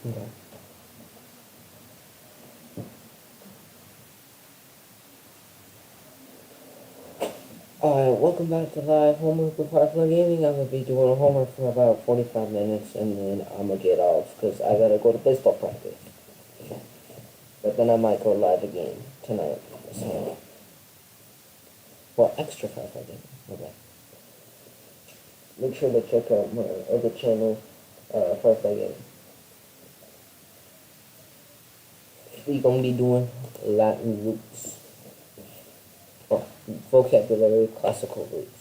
Okay. Alright, welcome back to live homework with Fireflygaming. I'm gonna be doing homework for about 45 minutes and then I'm gonna get off because I gotta go to baseball practice. But then I might go live again tonight. So, well, extra Fireflygaming. Okay. Make sure to check out my other channel, Fireflygaming. We gonna be doing Latin roots. Oh, vocabulary, classical roots.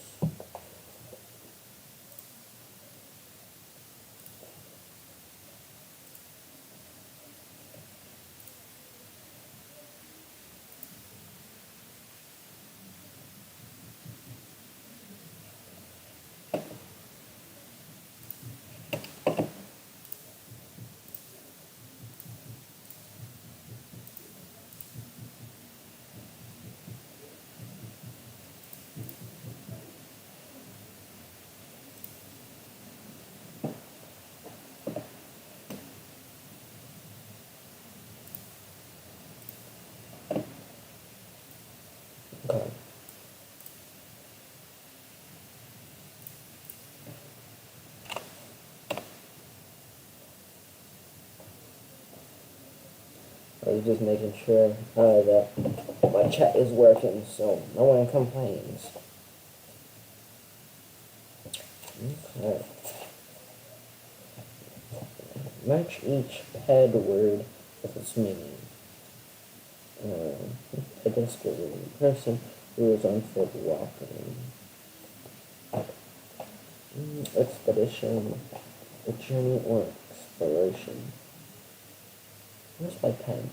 Okay. I was just making sure that my chat is working so no one complains. Okay. Match each ped word with its meaning. Pedestrian, person who is on foot walking. Expedition, a journey or exploration. Where's my pen?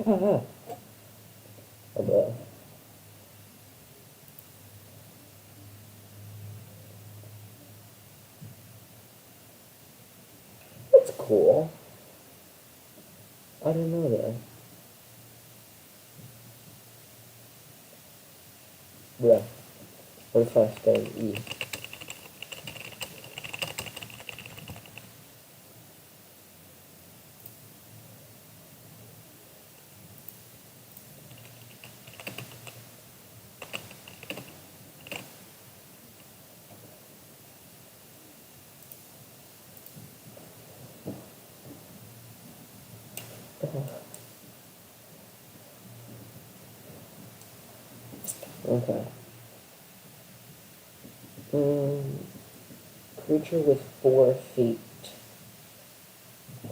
Ah, above. That's cool. I didn't know that. Yeah. What if I stay E? Okay. Creature with 4 feet.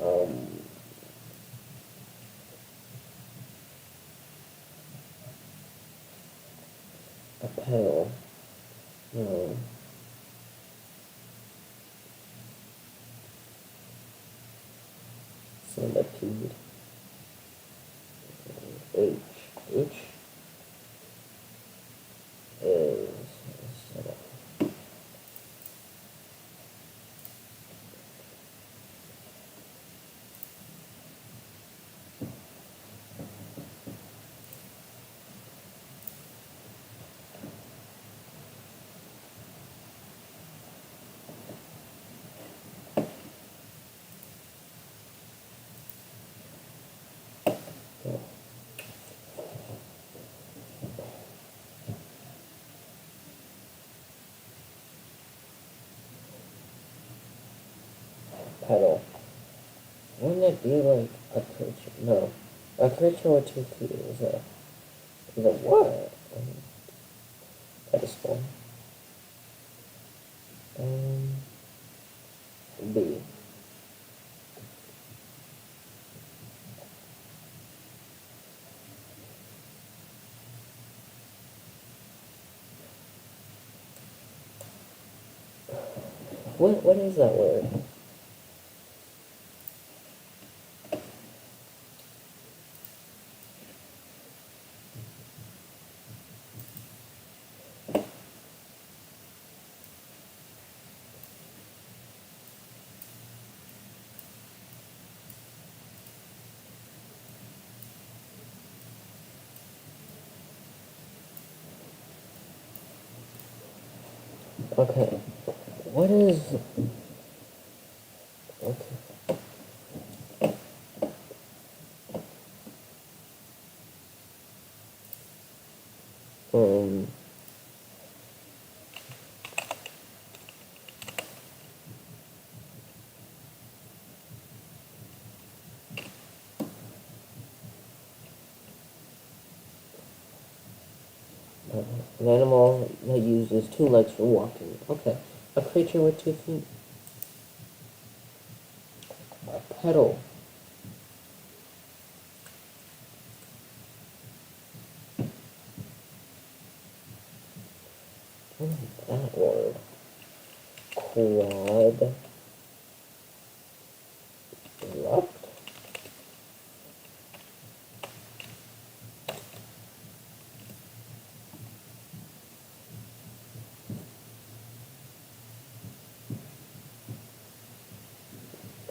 Um, a pedal. Um, Centipede. H. H is pedal. Wouldn't it be like a creature? No. A creature with 2 feet is a what? Pedestal. Um, B. What is that word? Okay. What is Okay. Um. An animal that uses 2 legs for walking. Okay. A creature with 2 feet. A pedal. What is that word? Quad. Locked.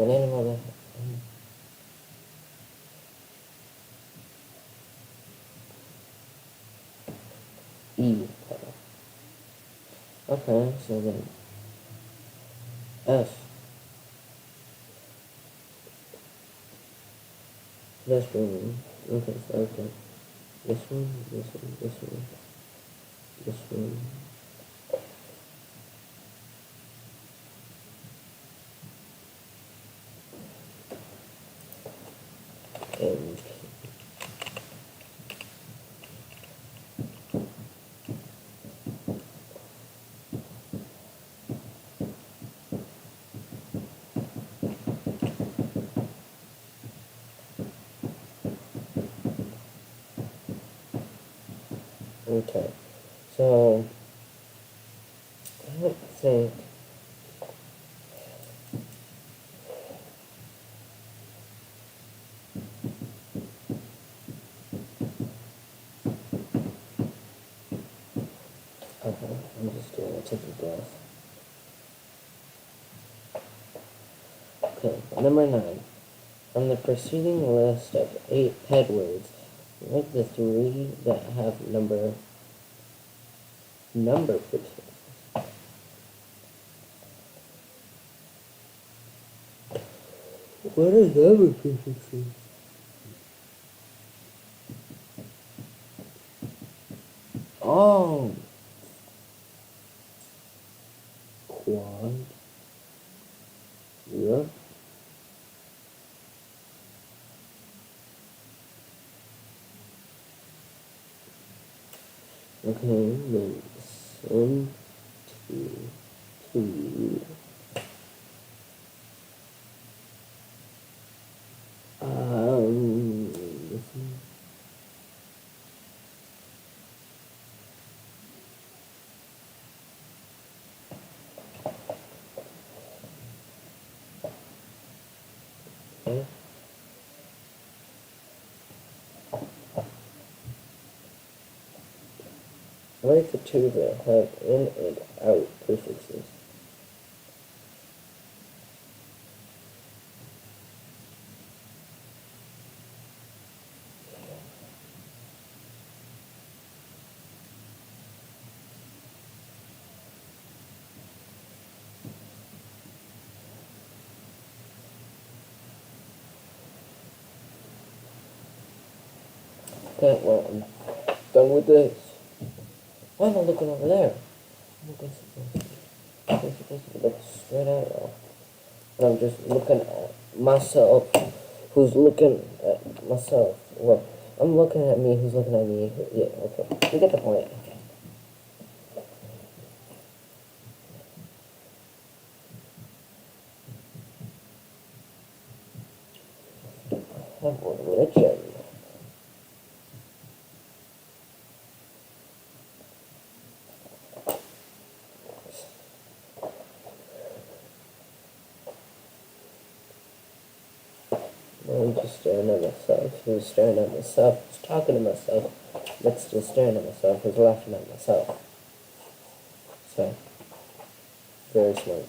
An animal that. E. Pedal. Okay, so then F. This one. Okay, so okay. This one, this one, this one, this one. And okay. So I don't think okay, I'm just doing a taking breath. Okay, number 9. On the preceding list of 8 pet words, write the 3 that have number prefixes. What is number prefixes? Oh, quad. Yep. Okay, then send to okay. Write the 2 that have in and out prefixes. Okay, well, I'm done with this. Why am I looking over there? I'm supposed to look straight at it. And I'm just looking at myself, who's looking at myself. Well, I'm looking at me, who's looking at me. Yeah, okay. You get the point. Have religion. I'm just staring at myself. Who's staring at myself? Who's talking to myself? But still staring at myself. Who's laughing at myself? So, very smart.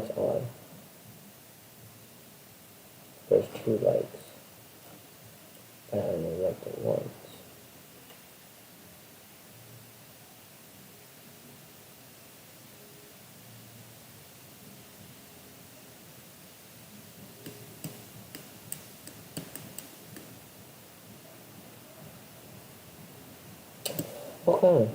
that's odd. There's 2 likes. I only liked it once. Okay.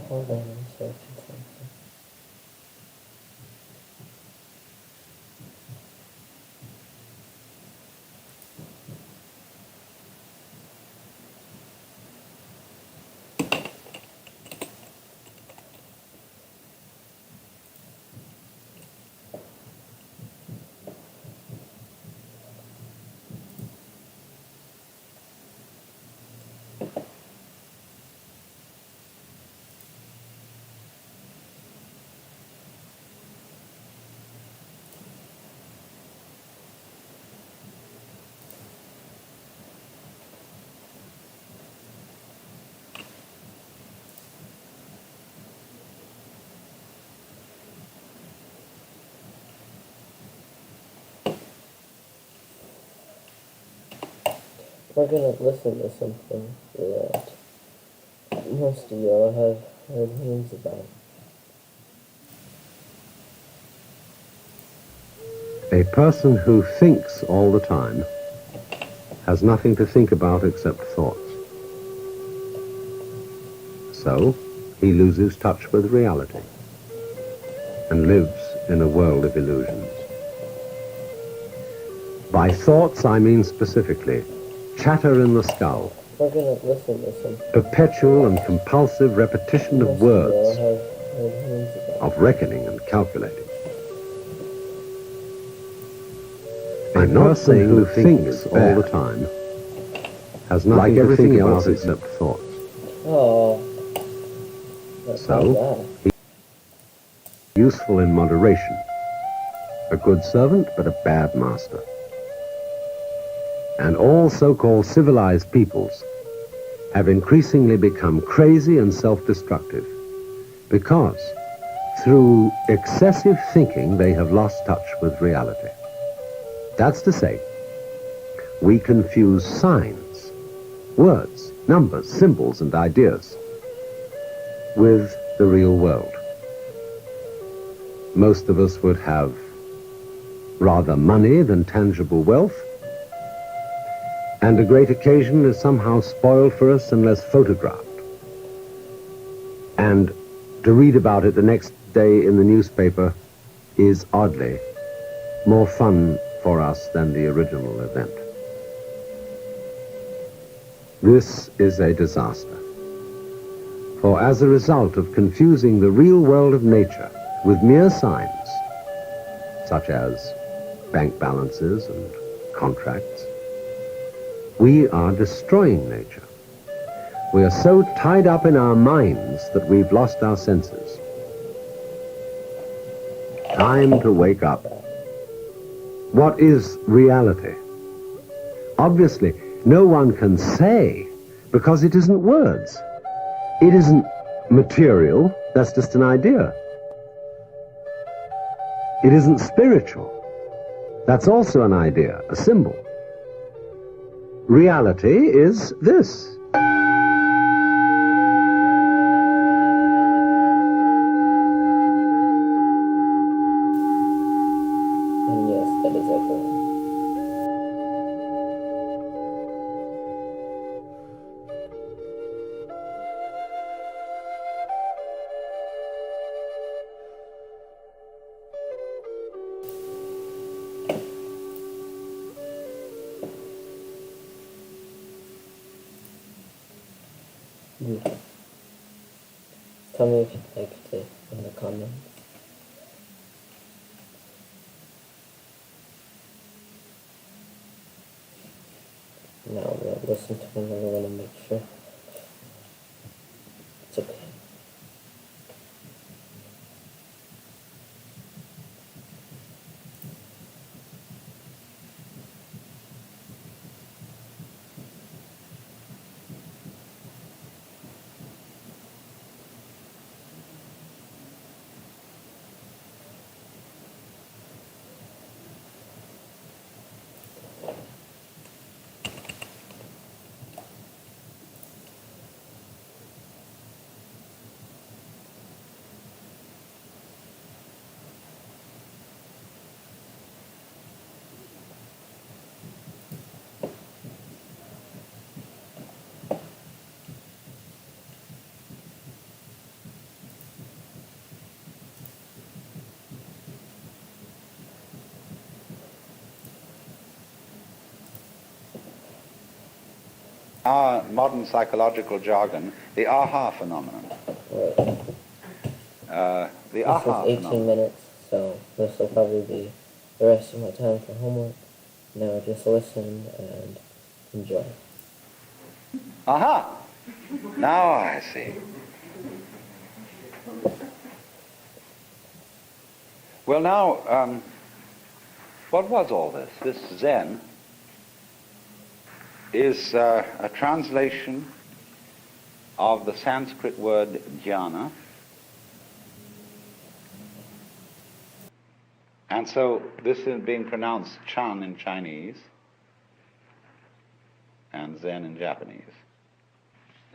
Hold on, I'm searching something. We're gonna listen to something that most of y'all have heard news about. A person who thinks all the time has nothing to think about except thoughts. So, he loses touch with reality and lives in a world of illusions. By thoughts, I mean specifically chatter in the skull, We're gonna listen to something perpetual and compulsive repetition most of of y'all words, have heard news about. of reckoning and calculating. I'm not saying who thinks all the time has nothing like to think everything about else except thoughts. Oh, that's So, not bad. Useful in moderation, a good servant but a bad master. And all so-called civilized peoples have increasingly become crazy and self-destructive because through excessive thinking they have lost touch with reality. That's to say, we confuse signs, words, numbers, symbols, and ideas with the real world. Most of us would have rather money than tangible wealth, and a great occasion is somehow spoiled for us unless photographed. And to read about it the next day in the newspaper is oddly more fun for us than the original event. This is a disaster. For as a result of confusing the real world of nature with mere signs, such as bank balances and contracts, we are destroying nature. We are so tied up in our minds that we've lost our senses. Time to wake up. What is reality? Obviously, no one can say, because it isn't words. It isn't material, that's just an idea. It isn't spiritual. That's also an idea, a symbol. Reality is this. And yes, that is echoing. Yeah. Tell me if you liked it in the comments. Now I'm gonna listen to another one and make sure it's okay. our modern psychological jargon, the aha phenomenon. Right. The This aha was 18 phenomenon. minutes, so this will probably be the rest of my time for homework. Now just listen and enjoy. Aha! Now I see. Well, now, what was all this? This Zen is a translation of the Sanskrit word jhana. And so this is being pronounced Chan in Chinese and Zen in Japanese.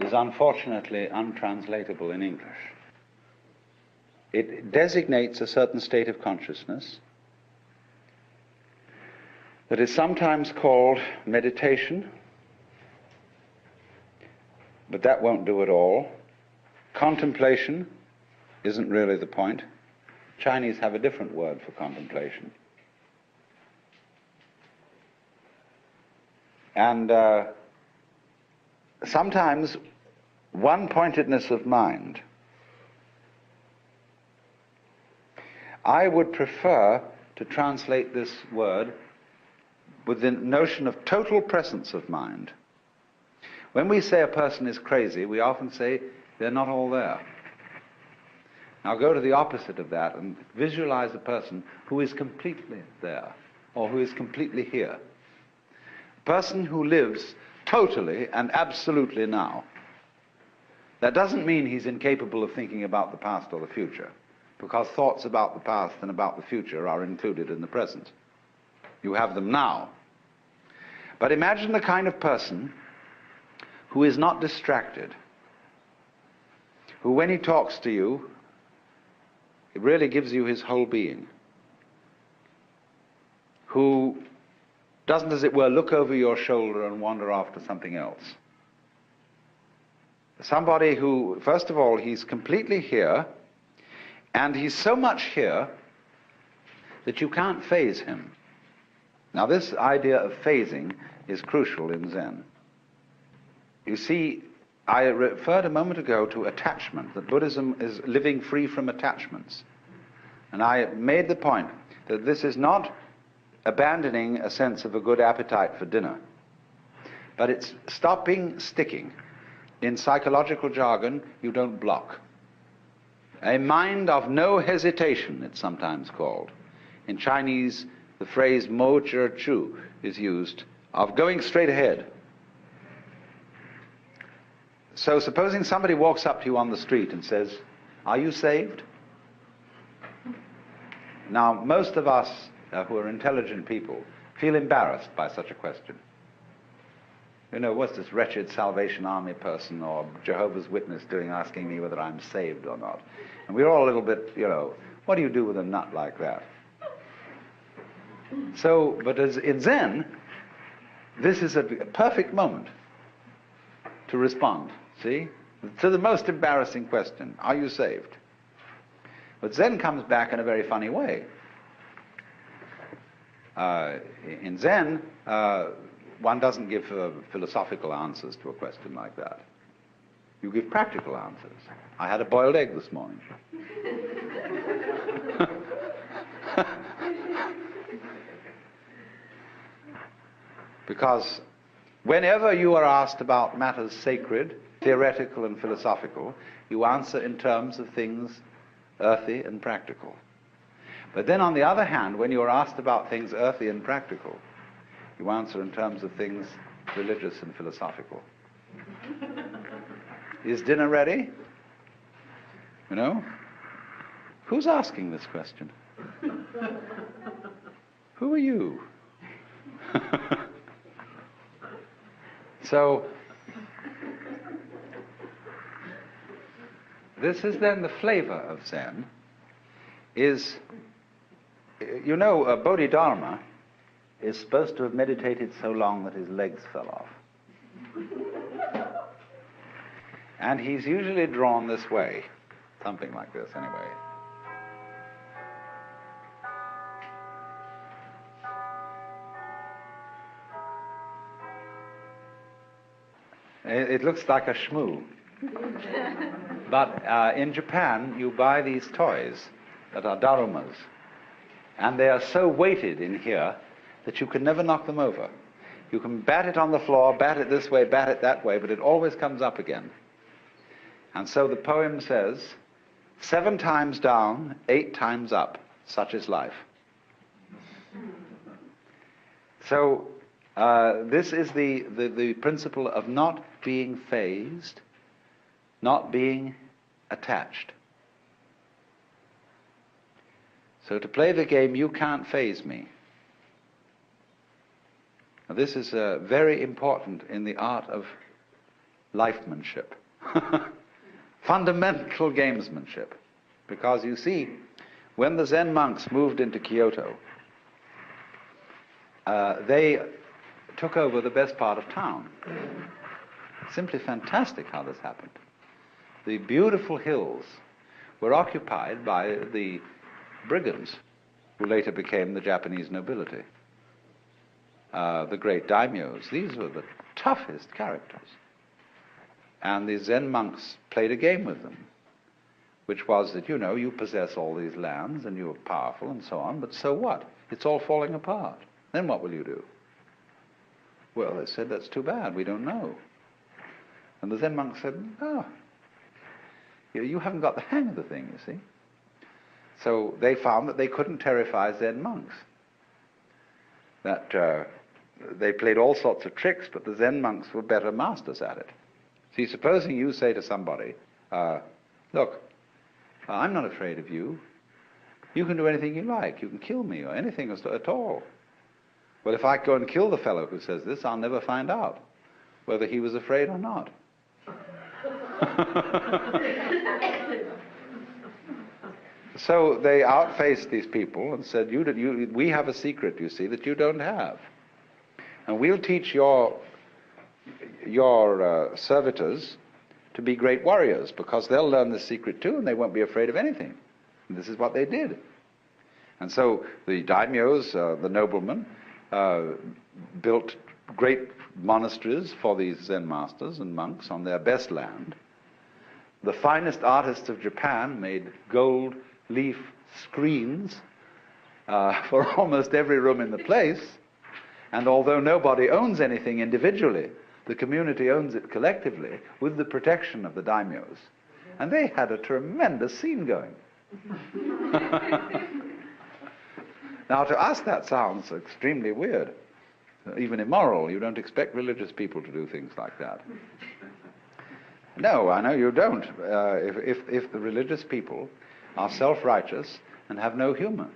Is unfortunately untranslatable in English. It designates a certain state of consciousness that is sometimes called meditation, but that won't do it all. Contemplation isn't really the point. Chinese have a different word for contemplation. And sometimes one-pointedness of mind. I would prefer to translate this word with the notion of total presence of mind. When we say a person is crazy, we often say they're not all there. Now go to the opposite of that and visualize a person who is completely there, or who is completely here. A person who lives totally and absolutely now. That doesn't mean he's incapable of thinking about the past or the future, because thoughts about the past and about the future are included in the present. You have them now. But imagine the kind of person who is not distracted, who when he talks to you, it really gives you his whole being, who doesn't, as it were, look over your shoulder and wander off to something else. Somebody who, first of all, he's completely here, and he's so much here that you can't phase him. Now this idea of phasing is crucial in Zen. You see, I referred a moment ago to attachment, that Buddhism is living free from attachments. And I made the point that this is not abandoning a sense of a good appetite for dinner, but it's stopping sticking. In psychological jargon, you don't block. A mind of no hesitation, it's sometimes called. In Chinese, the phrase mo zhi chu is used, of going straight ahead. So supposing somebody walks up to you on the street and says, "Are you saved?" Now, most of us who are intelligent people feel embarrassed by such a question. You know, what's this wretched Salvation Army person or Jehovah's Witness doing asking me whether I'm saved or not? And we're all a little bit, you know, what do you do with a nut like that? So, but as in Zen, this is a perfect moment to respond, see? To the most embarrassing question, are you saved? But Zen comes back in a very funny way. In Zen, one doesn't give philosophical answers to a question like that. You give practical answers. I had a boiled egg this morning. Because whenever you are asked about matters sacred, theoretical and philosophical, you answer in terms of things earthy and practical. But then on the other hand, when you are asked about things earthy and practical, you answer in terms of things religious and philosophical. Is dinner ready? You know? Who's asking this question? Who are you? So, this is then the flavor of Zen, is, you know, Bodhidharma is supposed to have meditated so long that his legs fell off. And he's usually drawn this way, something like this anyway. It looks like a shmoo. But in Japan, you buy these toys that are darumas, and they are so weighted in here that you can never knock them over. You can bat it on the floor, bat it this way, bat it that way, but it always comes up again. And so the poem says, 7 times down, 8 times up, such is life. So this is the principle of not being fazed, not being attached. So to play the game, you can't faze me. Now, this is very important in the art of lifemanship, fundamental gamesmanship. Because you see, when the Zen monks moved into Kyoto, they took over the best part of town. Simply fantastic how this happened. The beautiful hills were occupied by the brigands, who later became the Japanese nobility. The great daimyos, these were the toughest characters. And the Zen monks played a game with them, which was that, you know, you possess all these lands and you are powerful and so on, but so what? It's all falling apart. Then what will you do? Well, they said, that's too bad, we don't know. And the Zen monks said, oh, you haven't got the hang of the thing, you see. So they found that they couldn't terrify Zen monks. That they played all sorts of tricks, but the Zen monks were better masters at it. See, supposing you say to somebody, look, I'm not afraid of you. You can do anything you like. You can kill me or anything at all. Well, if I go and kill the fellow who says this, I'll never find out whether he was afraid or not. So they outfaced these people and said, we have a secret, you see, that you don't have. And we'll teach your servitors to be great warriors, because they'll learn the secret too, and they won't be afraid of anything. And this is what they did. And so the daimyos, the noblemen, built great monasteries for these Zen masters and monks on their best land. The finest artists of Japan made gold leaf screens for almost every room in the place. And although nobody owns anything individually, the community owns it collectively with the protection of the daimyos. And they had a tremendous scene going. Now, to us that sounds extremely weird, even immoral. You don't expect religious people to do things like that. No, I know you don't. If the religious people are self-righteous and have no humor.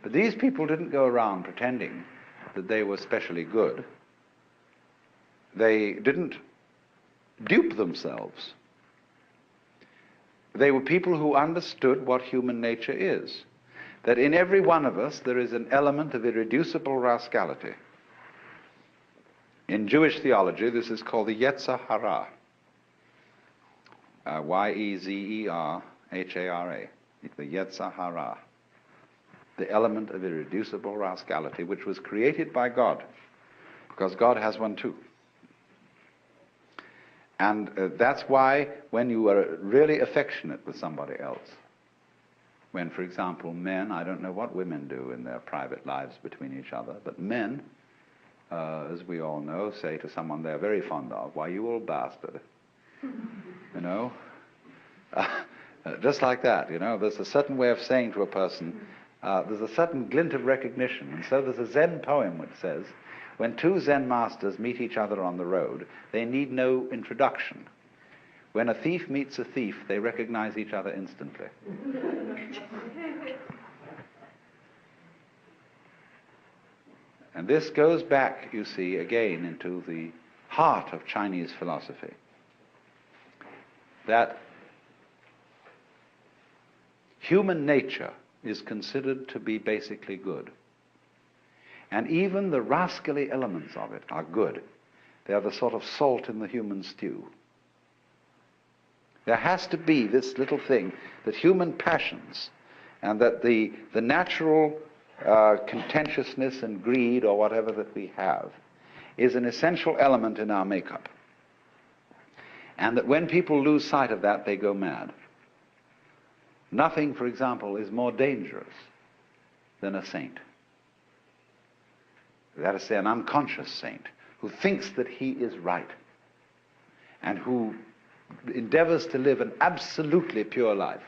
But these people didn't go around pretending that they were specially good. They didn't dupe themselves. They were people who understood what human nature is. That in every one of us there is an element of irreducible rascality. In Jewish theology, this is called the Yetzer Hara. Y-E-Z-E-R-H-A-R-A. The Yetzer Hara. The element of irreducible rascality, which was created by God, because God has one too. And that's why when you are really affectionate with somebody else, when, for example, men, I don't know what women do in their private lives between each other, but men, as we all know, say to someone they're very fond of, why, you old bastard. You know? Just like that, you know, there's a certain way of saying to a person, there's a certain glint of recognition. And so there's a Zen poem which says, when two Zen masters meet each other on the road, they need no introduction. When a thief meets a thief, they recognize each other instantly. And this goes back, you see, again into the heart of Chinese philosophy. That human nature is considered to be basically good. And even the rascally elements of it are good. They are the sort of salt in the human stew. There has to be this little thing that human passions and that the natural contentiousness and greed or whatever that we have is an essential element in our makeup. And that when people lose sight of that, they go mad. Nothing, for example, is more dangerous than a saint. That is to say, an unconscious saint who thinks that he is right and who endeavors to live an absolutely pure life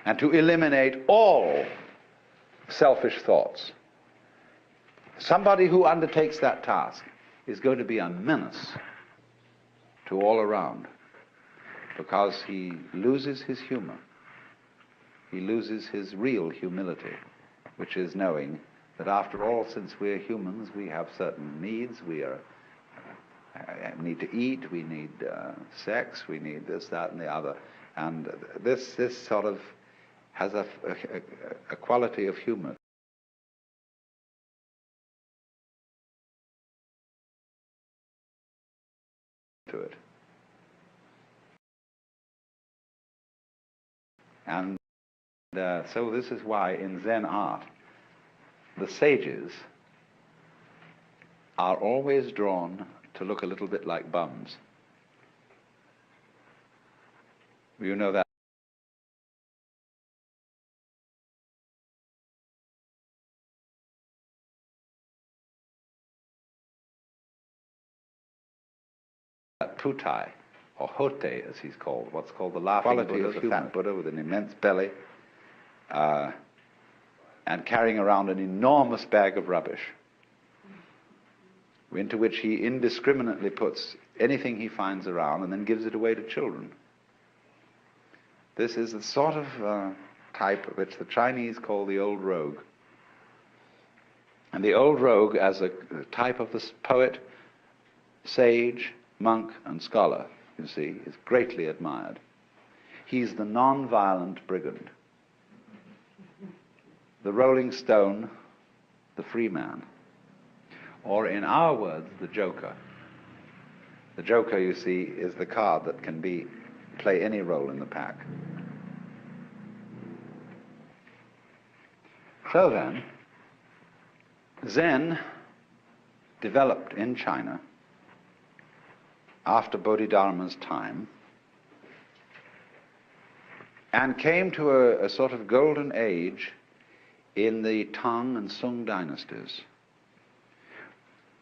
and to eliminate all selfish thoughts. Somebody who undertakes that task is going to be a menace to all around, because he loses his humor. He loses his real humility, which is knowing that after all, since we're humans, we have certain needs. We need to eat, we need sex, we need this, that, and the other. And this sort of has a quality of humor to it. And so this is why in Zen art, the sages are always drawn to look a little bit like bums. You know that? Putai, or Hote as he's called, what's called the laughing Buddha, the fat Buddha with an immense belly, and carrying around an enormous bag of rubbish, into which he indiscriminately puts anything he finds around and then gives it away to children. This is the sort of type which the Chinese call the old rogue. And the old rogue, as a type of the poet, sage, monk, and scholar, you see, is greatly admired. He's the non-violent brigand, the rolling stone, the free man, or in our words, the joker. The joker, you see, is the card that can play any role in the pack. So then, Zen developed in China after Bodhidharma's time and came to a sort of golden age in the Tang and Sung dynasties.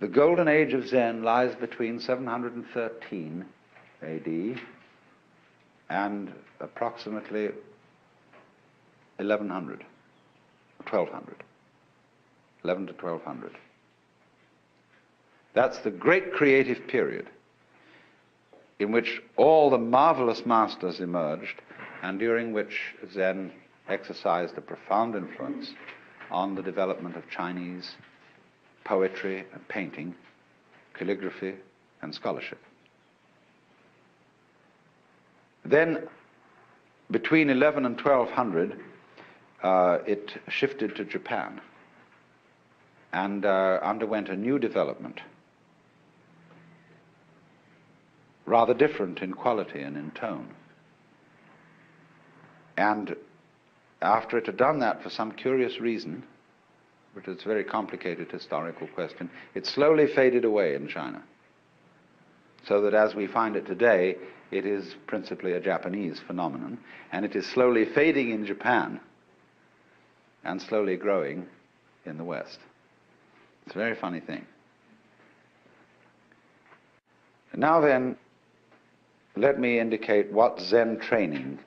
The golden age of Zen lies between 713 AD and approximately 1100, 1200, 11 to 1200. That's the great creative period in which all the marvelous masters emerged and during which Zen exercised a profound influence on the development of Chinese poetry and painting, calligraphy and scholarship. Then, between 11 and 1200, it shifted to Japan and underwent a new development, rather different in quality and in tone. And after it had done that for some curious reason, which is a very complicated historical question, it slowly faded away in China, so that as we find it today, it is principally a Japanese phenomenon, and it is slowly fading in Japan and slowly growing in the West. It's a very funny thing. Now then, let me indicate what Zen training,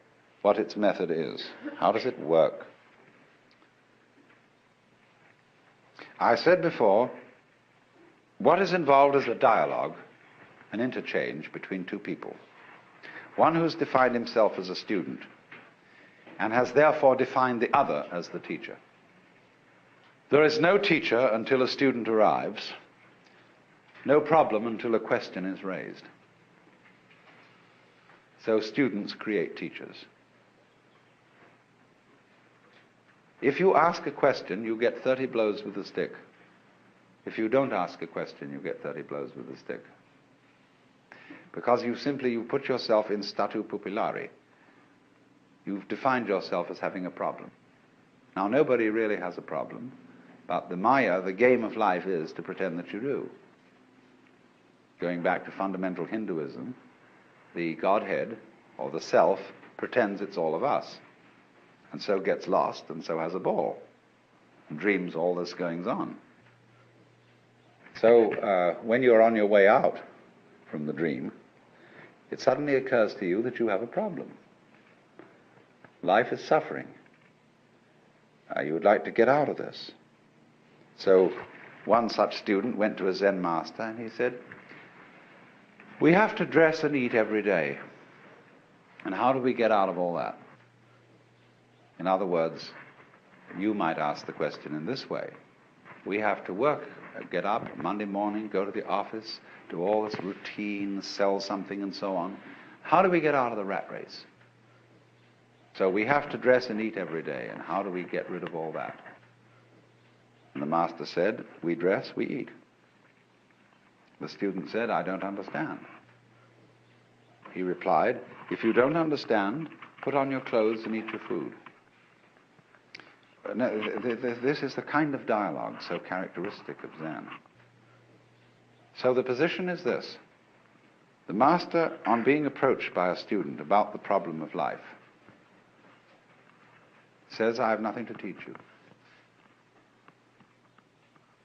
what its method is. How does it work? I said before, what is involved is a dialogue, an interchange between two people. One who's defined himself as a student and has therefore defined the other as the teacher. There is no teacher until a student arrives, no problem until a question is raised. So students create teachers. If you ask a question, you get 30 blows with a stick. If you don't ask a question, you get 30 blows with a stick. Because you put yourself in statu pupillari. You've defined yourself as having a problem. Now, nobody really has a problem, but the Maya, the game of life, is to pretend that you do. Going back to fundamental Hinduism, the Godhead, or the self, pretends it's all of us, and so gets lost, and so has a ball, and dreams all this goings on. So when you're on your way out from the dream, it suddenly occurs to you that you have a problem. Life is suffering. You would like to get out of this. So one such student went to a Zen master and he said, "We have to dress and eat every day. And how do we get out of all that?" In other words, you might ask the question in this way. We have to work, get up Monday morning, go to the office, do all this routine, sell something and so on. How do we get out of the rat race? So we have to dress and eat every day, and how do we get rid of all that? And the master said, "We dress, we eat." The student said, "I don't understand." He replied, "If you don't understand, put on your clothes and eat your food." Now, this is the kind of dialogue so characteristic of Zen. So the position is this. The master, on being approached by a student about the problem of life, says, "I have nothing to teach you.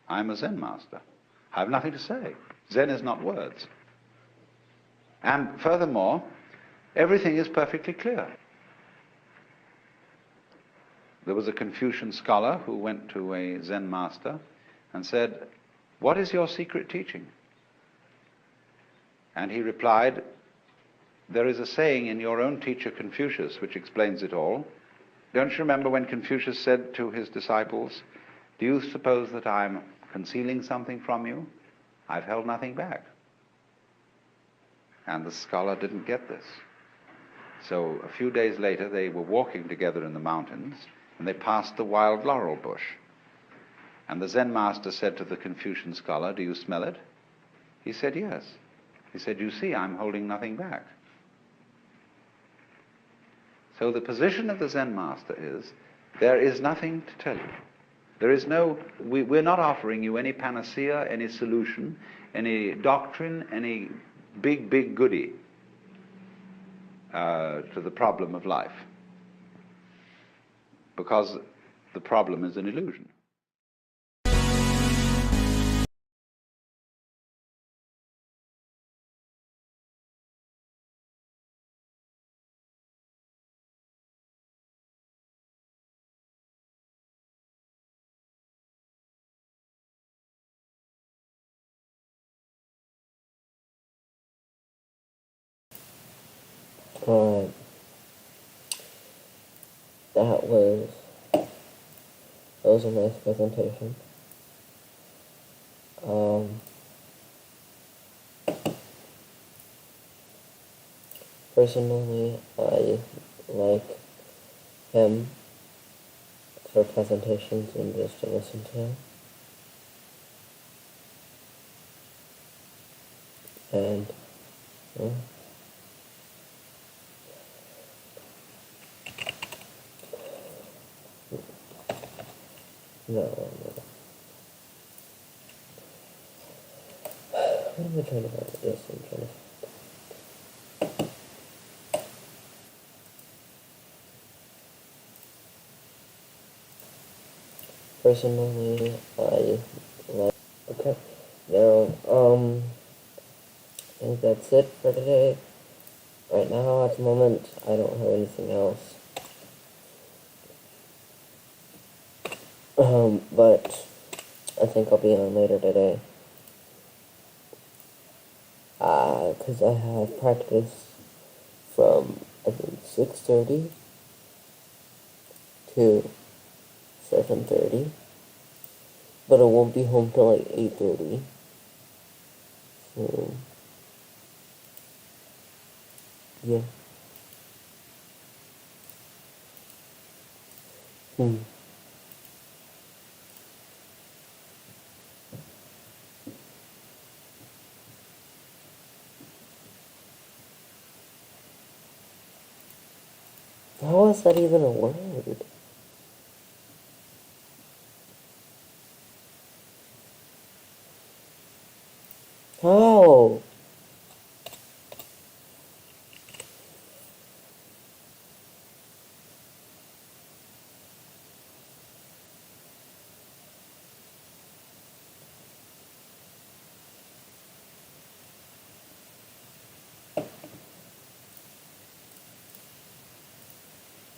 I'm a Zen master. I have nothing to say. Zen is not words. And furthermore, everything is perfectly clear." There was a Confucian scholar who went to a Zen master and said, "What is your secret teaching?" And he replied, "There is a saying in your own teacher Confucius which explains it all. Don't you remember when Confucius said to his disciples, 'Do you suppose that I'm concealing something from you? I've held nothing back.'" And the scholar didn't get this. So a few days later, they were walking together in the mountains, and they passed the wild laurel bush. And the Zen master said to the Confucian scholar, "Do you smell it?" He said, "Yes." He said, "You see, I'm holding nothing back." So the position of the Zen master is, there is nothing to tell you. There is no, we're not offering you any panacea, any solution, any doctrine, any big goodie to the problem of life. Because the problem is an illusion. Alright. That was a nice presentation. Personally, I like him for presentations and just to listen to him. And, well, no. What am I trying to find? Yes, I'm trying to. Personally, I like. Okay. Now, I think that's it for today. Right now, at the moment, I don't have anything else. But I think I'll be on later today. Because I have practice from, I think, 6:30 to 7:30. But I won't be home till like 8:30. So, yeah. How is that even a word? How?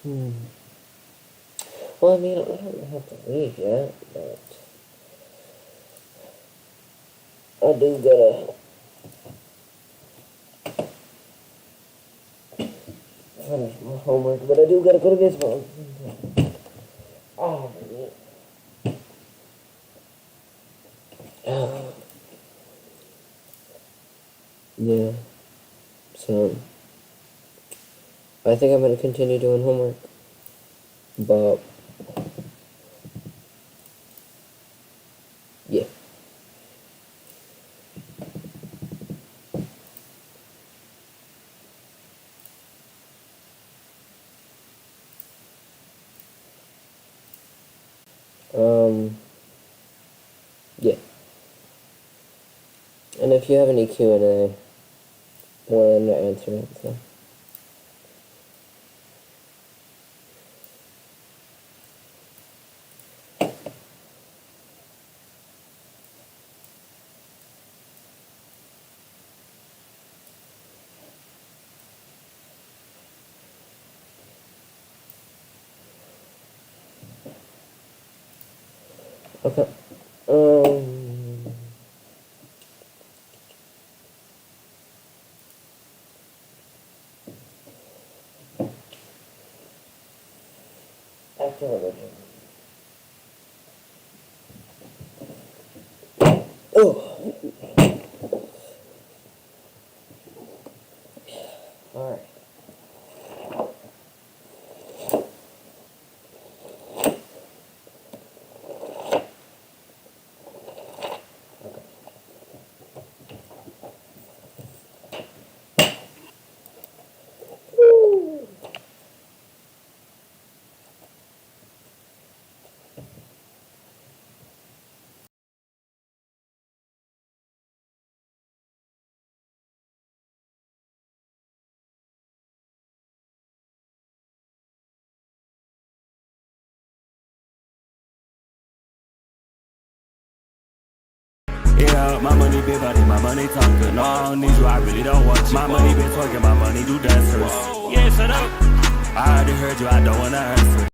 Well, I mean, I don't have to leave yet, but I do gotta finish my homework, but I do gotta go to baseball. Oh, man. Yeah, so I think I'm gonna continue doing homework, but yeah. Yeah. And if you have any Q&A, more than to answer it, so. Okay. After religion. Oh, alright. Yeah, my money been body, my money talking. No, I don't need you, I really don't want you. My money been talking, my money do dancers. Yeah, shut up. I already heard you, I don't wanna answer.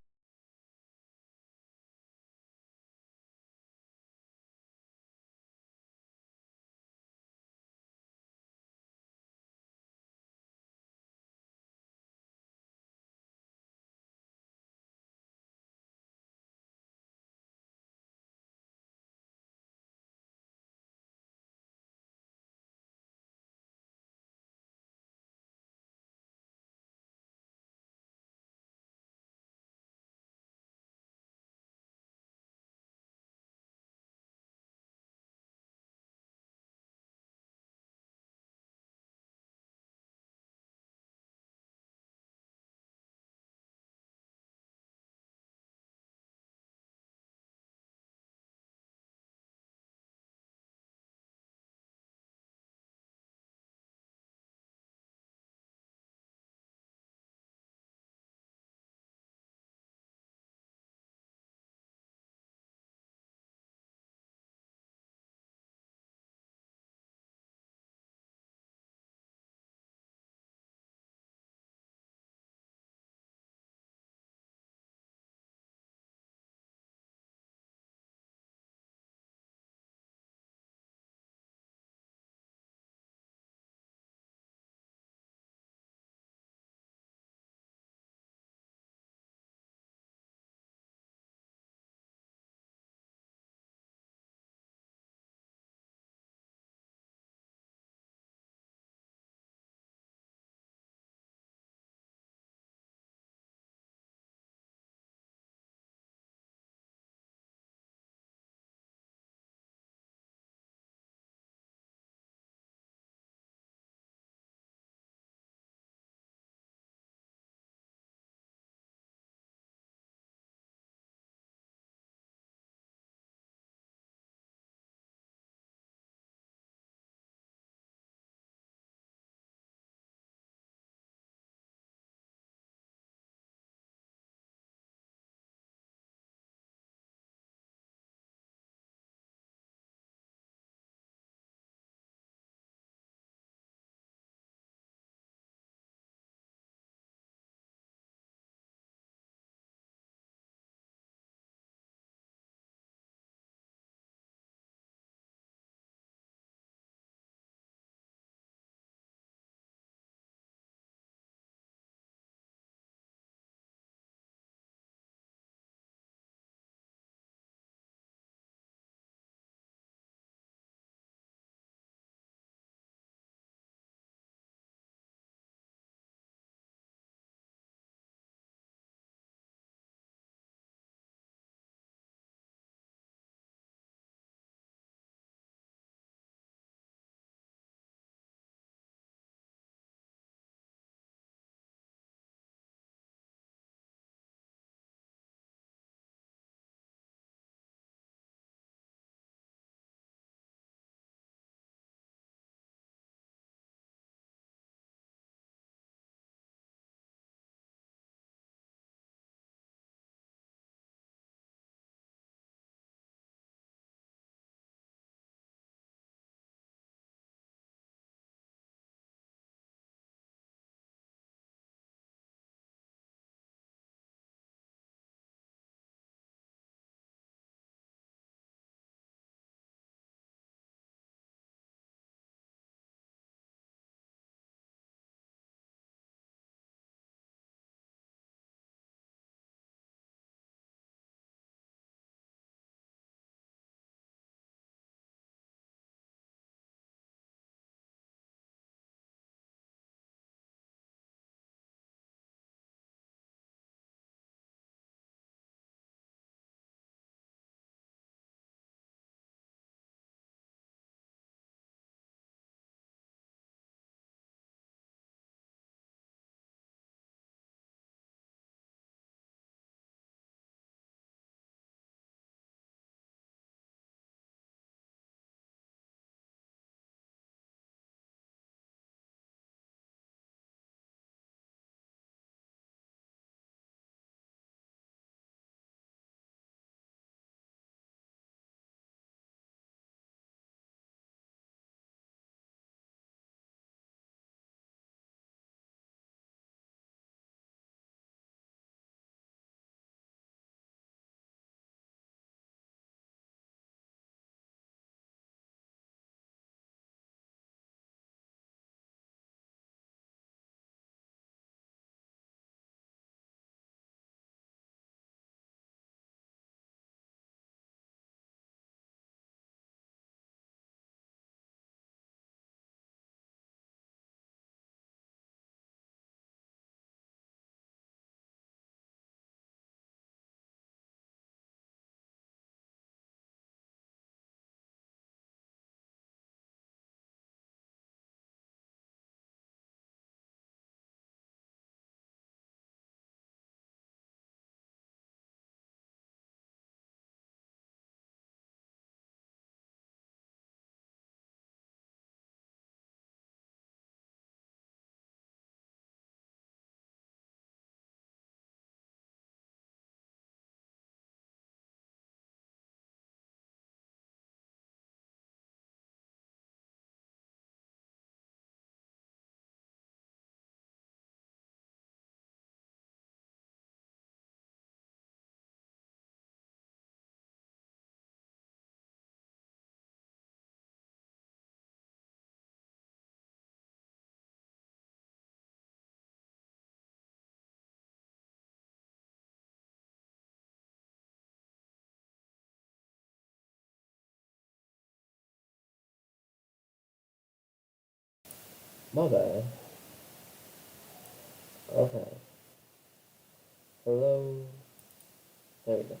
My bad. Okay. Hello. There we go.